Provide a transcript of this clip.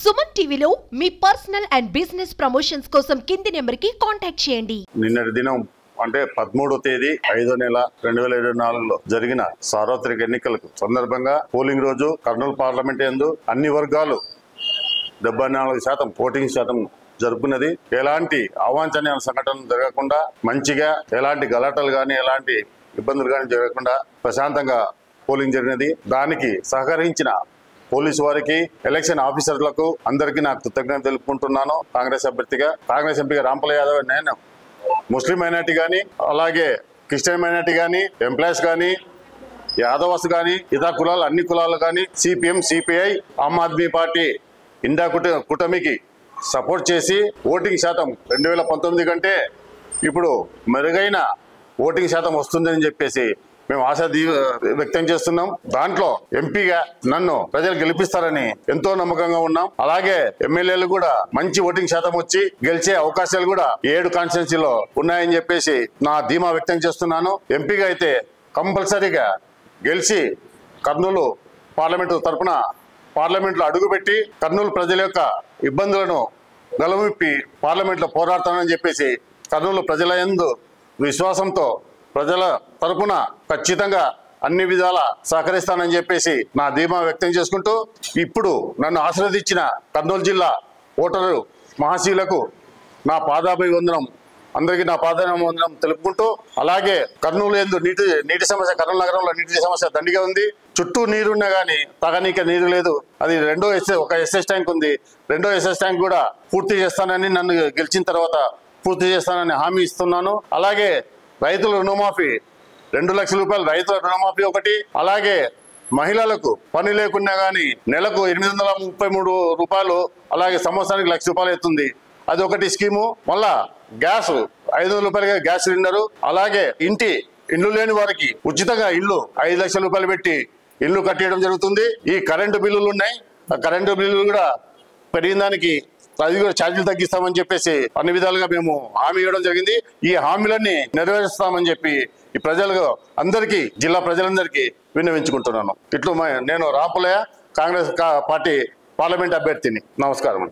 సుమన్ టీవీలో మీ personal and business promotions కోసం కింది నెంబర్కి కాంటాక్ట్ చేయండి. నిన్నటి దినం అంటే 13వ తేదీ 5వ నెల 2024లో జరిగిన సార్వత్రిక ఎన్నికలకు సందర్భంగా పోలింగ్ రోజు కర్నూలు పార్లమెంట్ యందు అన్ని వర్గాలు 74% ఓటింగ్ శాతం జరుపుకున్నది. ఎలాంటి అవాంఛనీయ సంఘటనలు జరగకుండా మంచిగా ఎలాంటి గలాటలు కానీ ఎలాంటి ఇబ్బందులు కానీ జరగకుండా ప్రశాంతంగా పోలింగ్ జరిగినది. దానికి సహకరించిన పోలీసు వారికి, ఎలక్షన్ ఆఫీసర్లకు అందరికీ నాకు కృతజ్ఞతలు తెలుపుకుంటున్నాను. కాంగ్రెస్ అభ్యర్థిగా, కాంగ్రెస్ ఎంపీగా రాంపల యాదవ్ నేను ముస్లిం మైనార్టీ కానీ అలాగే క్రిస్టియన్ మైనార్టీ కానీ ఎంప్లాయీస్ కానీ యాదవ్స్ కానీ ఇతర కులాలు అన్ని కులాలు కానీ CPM, CPI, Aam Aadmi party India కూటమికి సపోర్ట్ చేసి ఓటింగ్ శాతం 2019 కంటే ఇప్పుడు మెరుగైన ఓటింగ్ శాతం వస్తుందని చెప్పేసి మేము ఆశ వ్యక్తం చేస్తున్నాం. దాంట్లో ఎంపీగా నన్ను ప్రజలు గెలిపిస్తారని ఎంతో నమ్మకంగా ఉన్నాం. అలాగే ఎమ్మెల్యేలు కూడా మంచి ఓటింగ్ శాతం వచ్చి గెలిచే అవకాశాలు కూడా 7 కాన్స్టిట్యున్సీలో ఉన్నాయని చెప్పేసి నా ధీమా వ్యక్తం చేస్తున్నాను. ఎంపీగా అయితే కంపల్సరీగా గెలిచి కర్నూలు పార్లమెంటు తరఫున పార్లమెంట్లో అడుగుపెట్టి కర్నూలు ప్రజల యొక్క ఇబ్బందులను గలవిప్పి పార్లమెంట్లో పోరాడతానని చెప్పేసి కర్నూలు ప్రజల యందు విశ్వాసంతో ప్రజల తరపున ఖచ్చితంగా అన్ని విధాల సహకరిస్తానని చెప్పేసి నా ధీమా వ్యక్తం చేసుకుంటూ ఇప్పుడు నన్ను ఆశీర్వదించిన కర్నూలు జిల్లా ఓటరు మహాశీలకు నా పాదాభివందనం, అందరికీ నా పాదాభివందనం తెలుపుకుంటూ అలాగే కర్నూలు యందు నీటి సమస్య, కర్నూలు నగరంలో నీటి సమస్య దండిగా ఉంది. చుట్టూ నీరున్నా కానీ తాగనీక నీరు లేదు. అది ఒక ఎస్ఎస్ ట్యాంక్ ఉంది. రెండో ఎస్ఎస్ ట్యాంక్ కూడా పూర్తి చేస్తానని, నన్ను గెలిచిన తర్వాత పూర్తి చేస్తానని హామీ ఇస్తున్నాను. అలాగే రైతుల రుణమాఫీ 2 లక్షల రూపాయలు రైతుల రుణమాఫీ ఒకటి, అలాగే మహిళలకు పని లేకున్నా కానీ నెలకు 833 రూపాయలు, అలాగే సంవత్సరానికి 1,00,000 రూపాయలు అవుతుంది. అది ఒకటి స్కీము. మళ్ళా గ్యాస్ 500 రూపాయలుగా గ్యాస్ సిలిండరు, అలాగే ఇండ్లు లేని వారికి ఉచితంగా ఇల్లు 5 లక్షల రూపాయలు పెట్టి ఇల్లు కట్టేయడం జరుగుతుంది. ఈ కరెంటు బిల్లులు ఉన్నాయి. ఆ కరెంటు బిల్లులు కూడా పెరిగిన దానికి అది కూడా ఛార్జీలు తగ్గిస్తామని చెప్పేసి అన్ని విధాలుగా మేము హామీ ఇవ్వడం జరిగింది. ఈ హామీలన్నీ నెరవేరుస్తామని చెప్పి ఈ ప్రజలకు అందరికీ, జిల్లా ప్రజలందరికీ విన్నవించుకుంటున్నాను. ఇట్లు నేను రాంపలయ్య, కాంగ్రెస్ పార్టీ పార్లమెంట్ అభ్యర్థిని. నమస్కారం.